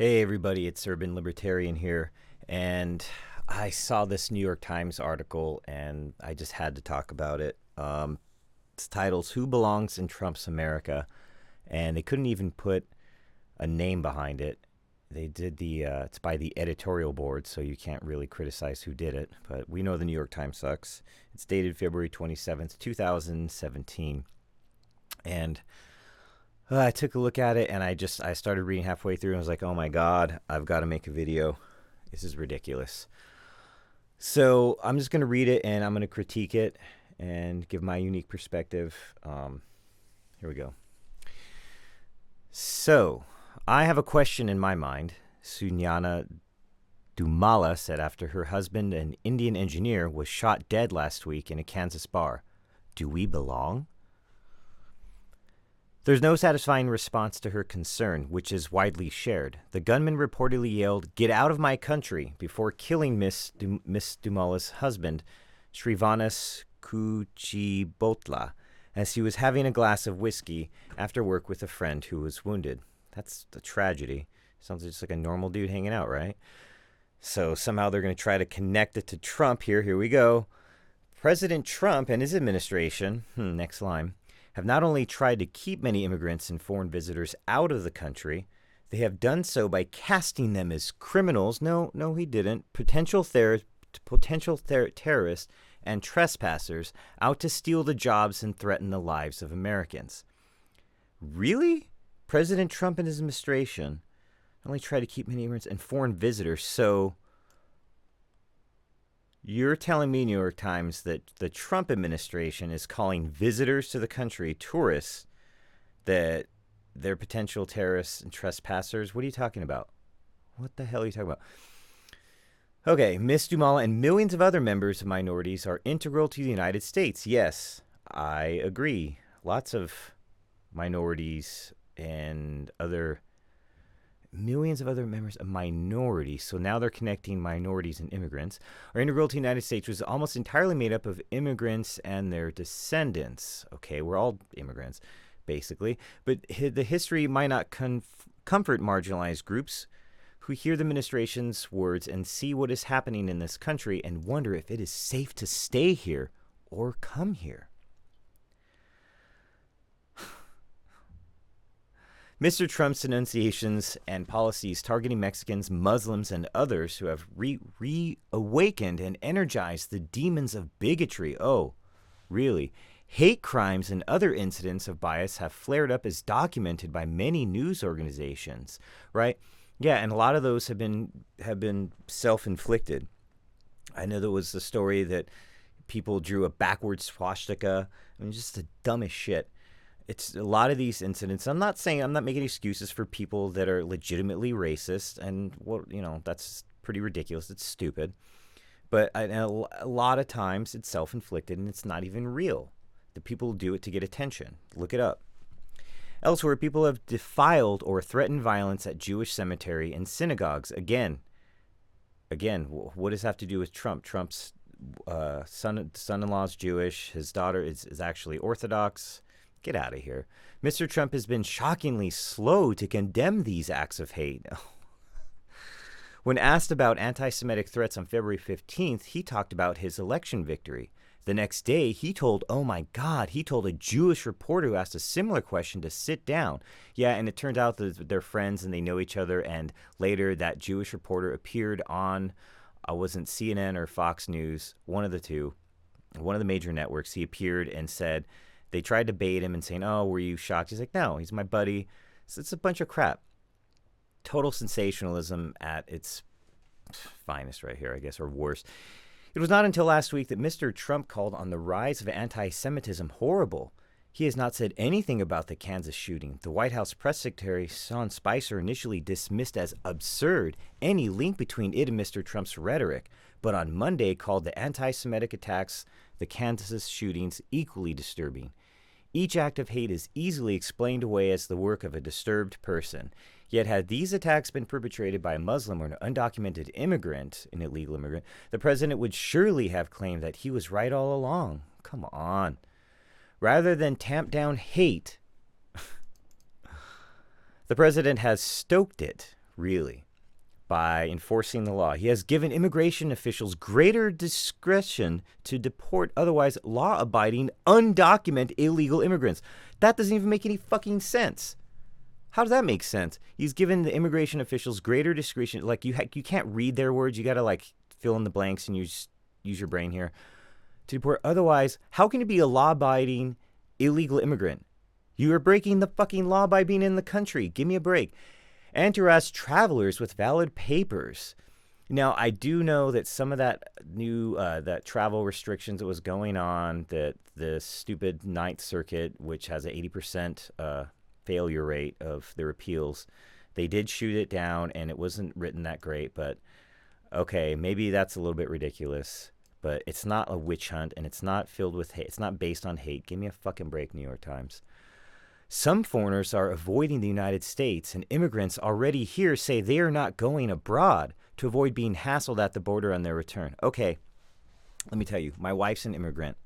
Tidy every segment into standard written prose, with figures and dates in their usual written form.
Hey everybody, it's Urban Libertarian here, and I saw this New York Times article and I just had to talk about it. It's titled "Who Belongs in Trump's America?" and they couldn't even put a name behind it. They did it's by the editorial board, so you can't really criticize who did it, but we know the New York Times sucks. It's dated February 27th, 2017, and I took a look at it and I started reading halfway through and I was like, oh my God, I've got to make a video. This is ridiculous. So I'm just going to read it and I'm going to critique it and give my unique perspective. Here we go. So I have a question in my mind. Sunyana Dumala said after her husband, an Indian engineer, was shot dead last week in a Kansas bar. Do we belong? There's no satisfying response to her concern, which is widely shared. The gunman reportedly yelled, "Get out of my country," before killing Miss Dumala's husband, Srivanas Kuchibotla, as he was having a glass of whiskey after work with a friend who was wounded. That's a tragedy. Sounds just like a normal dude hanging out, right? So somehow they're going to try to connect it to Trump here. Here we go. President Trump and his administration, next line, have not only tried to keep many immigrants and foreign visitors out of the country, they have done so by casting them as criminals. No, he didn't. Potential terrorists and trespassers out to steal the jobs and threaten the lives of Americans. Really? President Trump and his administration not only try to keep many immigrants and foreign visitors, so you're telling me, New York Times, that the Trump administration is calling visitors to the country, tourists, that they're potential terrorists and trespassers? What are you talking about? What the hell are you talking about? Okay, Miss Dumala and millions of other members of minorities are integral to the United States. Yes, I agree. Lots of minorities and millions of other members of minorities, so now they're connecting minorities and immigrants, are integral to the United States, which is almost entirely made up of immigrants and their descendants. Okay, we're all immigrants, basically. But the history might not comfort marginalized groups who hear the administration's words and see what is happening in this country and wonder if it is safe to stay here or come here. Mr. Trump's enunciations and policies targeting Mexicans, Muslims, and others who have reawakened and energized the demons of bigotry. Oh, really? Hate crimes and other incidents of bias have flared up as documented by many news organizations, right? Yeah, and a lot of those have been self-inflicted. I know there was the story that people drew a backwards swastika. I mean, just the dumbest shit. It's a lot of these incidents. I'm not making excuses for people that are legitimately racist, and that's pretty ridiculous. It's stupid. But a lot of times it's self-inflicted and it's not even real. The people do it to get attention. Look it up. Elsewhere, people have defiled or threatened violence at Jewish cemetery and synagogues. Again, what does that have to do with Trump? Trump's son-in-law is Jewish. His daughter is actually Orthodox. Get out of here. Mr. Trump has been shockingly slow to condemn these acts of hate. When asked about anti-Semitic threats on February 15th, he talked about his election victory. The next day, he told a Jewish reporter who asked a similar question to sit down. Yeah, and it turned out that they're friends and they know each other, and later that Jewish reporter appeared on, wasn't CNN or Fox News, one of the two, one of the major networks. He appeared and said, they tried to bait him and saying, "Oh, were you shocked?" He's like, "No, he's my buddy." So it's a bunch of crap. Total sensationalism at its finest right here, I guess, or worse. It was not until last week that Mr. Trump called on the rise of anti-Semitism horrible. He has not said anything about the Kansas shooting. The White House press secretary, Sean Spicer, initially dismissed as absurd any link between it and Mr. Trump's rhetoric, but on Monday called the anti-Semitic attacks, the Kansas shootings, equally disturbing. Each act of hate is easily explained away as the work of a disturbed person. Yet had these attacks been perpetrated by a Muslim or an undocumented immigrant, an illegal immigrant, the president would surely have claimed that he was right all along. Come on. Rather than tamp down hate, the president has stoked it, Really. By enforcing the law. He has given immigration officials greater discretion to deport otherwise law-abiding, undocumented illegal immigrants. That doesn't even make any fucking sense. How does that make sense? He's given the immigration officials greater discretion. Like, you can't read their words. You got to, like, fill in the blanks and use your brain here. To deport otherwise, how can you be a law-abiding illegal immigrant? You are breaking the fucking law by being in the country. Give me a break. And to arrest travelers with valid papers. Now, I do know that some of that new that travel restrictions that was going on, that the stupid Ninth Circuit, which has an 80% failure rate of their appeals, they did shoot it down, and it wasn't written that great. But okay, maybe that's a little bit ridiculous. But it's not a witch hunt, and it's not filled with hate. It's not based on hate. Give me a fucking break, New York Times. Some foreigners are avoiding the United States, and immigrants already here say they are not going abroad to avoid being hassled at the border on their return. Okay, let me tell you, my wife's an immigrant,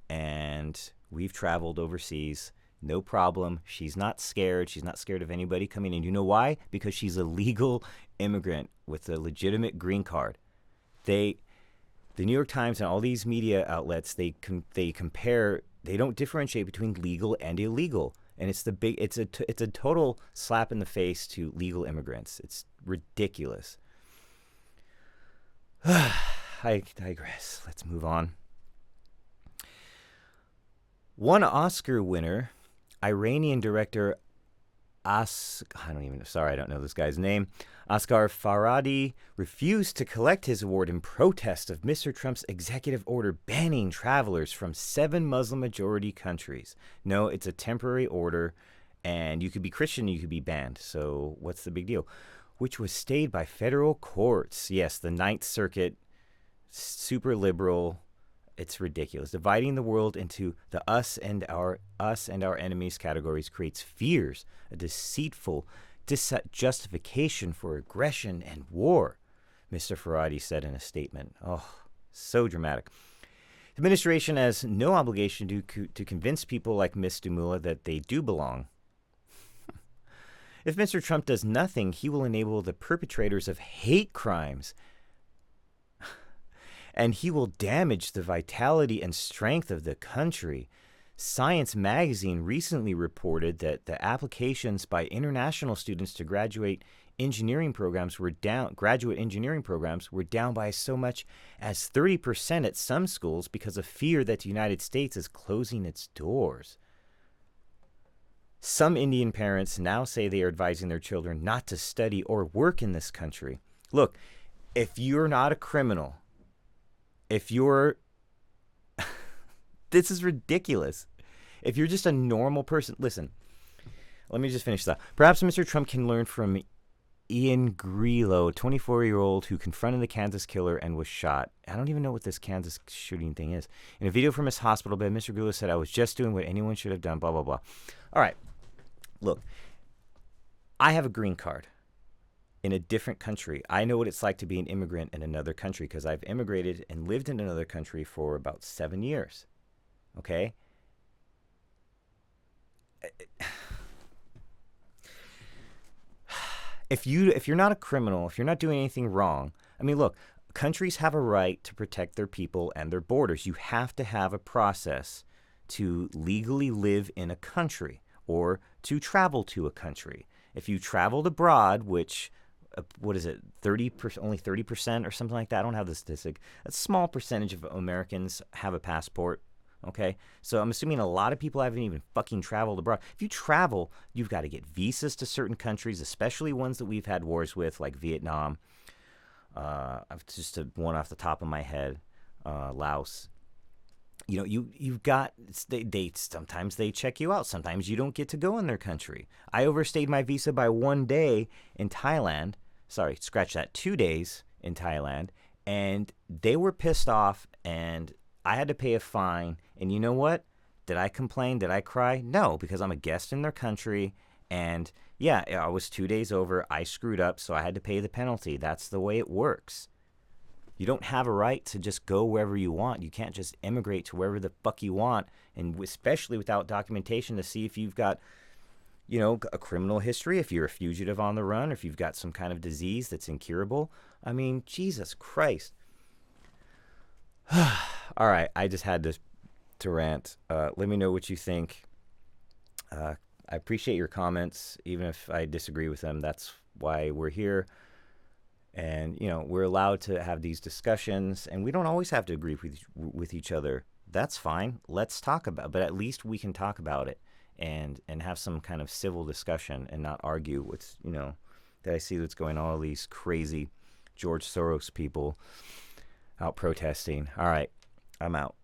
and we've traveled overseas. No problem. She's not scared. She's not scared of anybody coming in. You know why? Because she's a legal immigrant with a legitimate green card. The New York Times and all these media outlets, they compare. They don't differentiate between legal and illegal. And it's a total slap in the face to legal immigrants. It's ridiculous. I digress. Let's move on. One Oscar winner, Iranian director I don't know this guy's name. Asghar Farhadi refused to collect his award in protest of Mr. Trump's executive order banning travelers from 7 Muslim-majority countries. No, it's a temporary order, and you could be Christian, you could be banned. So what's the big deal? Which was stayed by federal courts. Yes, the Ninth Circuit, super liberal. It's ridiculous. Dividing the world into the us and our enemies categories creates fears, a deceitful justification for aggression and war, Mr. Farhadi said in a statement. Oh, so dramatic. The administration has no obligation to convince people like Ms. Dumula that they do belong. If Mr. Trump does nothing, he will enable the perpetrators of hate crimes, and he will damage the vitality and strength of the country. Science magazine recently reported that the applications by international students to graduate engineering programs were down by so much as 30% at some schools because of fear that the United States is closing its doors. Some Indian parents now say they are advising their children not to study or work in this country. Look, if you're not a criminal, this is ridiculous. If you're just a normal person, listen, let me just finish that. Perhaps Mr. Trump can learn from Ian Grillo, a 24-year-old who confronted the Kansas killer and was shot. I don't even know what this Kansas shooting thing is. In a video from his hospital bed, Mr. Grillo said, "I was just doing what anyone should have done, blah, blah, blah." All right, look, I have a green card in a different country. I know what it's like to be an immigrant in another country because I've immigrated and lived in another country for about 7 years. Okay? If you're not a criminal, if you're not doing anything wrong, I mean, look, countries have a right to protect their people and their borders. You have to have a process to legally live in a country or to travel to a country. If you traveled abroad, which what is it, 30%, only 30% or something like that? I don't have the statistic. A small percentage of Americans have a passport, okay? So I'm assuming a lot of people haven't even fucking traveled abroad. If you travel, you've got to get visas to certain countries, especially ones that we've had wars with, like Vietnam. I've just one off the top of my head, Laos. You know, you've got, sometimes they check you out. Sometimes you don't get to go in their country. I overstayed my visa by 1 day in Thailand. Sorry, scratch that, 2 days in Thailand. And they were pissed off, and I had to pay a fine. And you know what? Did I complain? Did I cry? No, because I'm a guest in their country. And yeah, I was 2 days over. I screwed up, so I had to pay the penalty. That's the way it works. You don't have a right to just go wherever you want. You can't just immigrate to wherever the fuck you want, and especially without documentation to see if you've got a criminal history, if you're a fugitive on the run, or if you've got some kind of disease that's incurable. I mean, Jesus Christ. All right, I just had to rant. Let me know what you think. I appreciate your comments, even if I disagree with them. That's why we're here. And, we're allowed to have these discussions, and we don't always have to agree with each other. That's fine. Let's talk about it. But at least we can talk about it and have some kind of civil discussion and not argue with, that I see what's going on, all these crazy George Soros people out protesting. All right, I'm out.